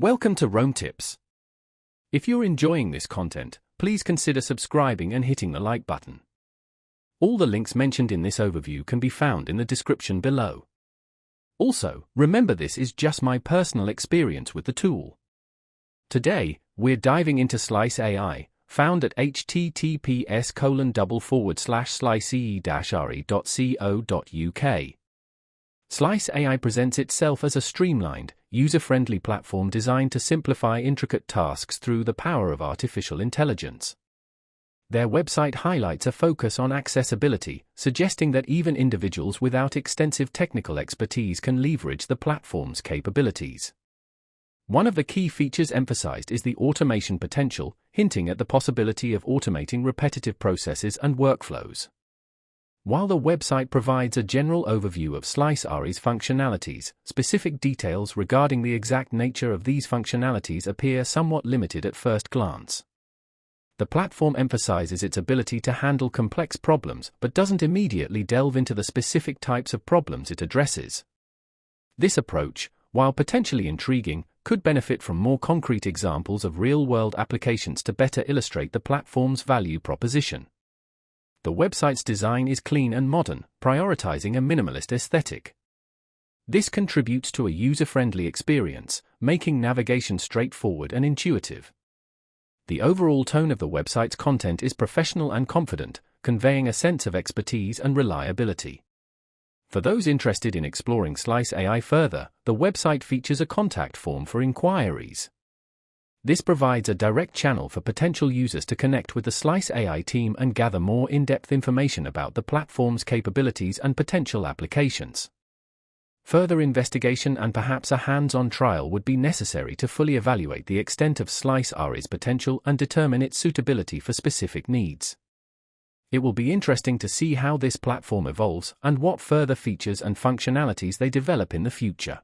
Welcome to Rome Tips. If you're enjoying this content, please consider subscribing and hitting the like button. All the links mentioned in this overview can be found in the description below. Also, remember this is just my personal experience with the tool. Today, we're diving into Slyce AI, found at https://slyce-re.co.uk. Slyce AI presents itself as a streamlined, user-friendly platform designed to simplify intricate tasks through the power of artificial intelligence. Their website highlights a focus on accessibility, suggesting that even individuals without extensive technical expertise can leverage the platform's capabilities. One of the key features emphasized is the automation potential, hinting at the possibility of automating repetitive processes and workflows. While the website provides a general overview of Slyce AI's functionalities, specific details regarding the exact nature of these functionalities appear somewhat limited at first glance. The platform emphasizes its ability to handle complex problems but doesn't immediately delve into the specific types of problems it addresses. This approach, while potentially intriguing, could benefit from more concrete examples of real-world applications to better illustrate the platform's value proposition. The website's design is clean and modern, prioritizing a minimalist aesthetic. This contributes to a user-friendly experience, making navigation straightforward and intuitive. The overall tone of the website's content is professional and confident, conveying a sense of expertise and reliability. For those interested in exploring Slyce AI further, the website features a contact form for inquiries. This provides a direct channel for potential users to connect with the Slyce AI team and gather more in-depth information about the platform's capabilities and potential applications. Further investigation and perhaps a hands-on trial would be necessary to fully evaluate the extent of Slyce AI's potential and determine its suitability for specific needs. It will be interesting to see how this platform evolves and what further features and functionalities they develop in the future.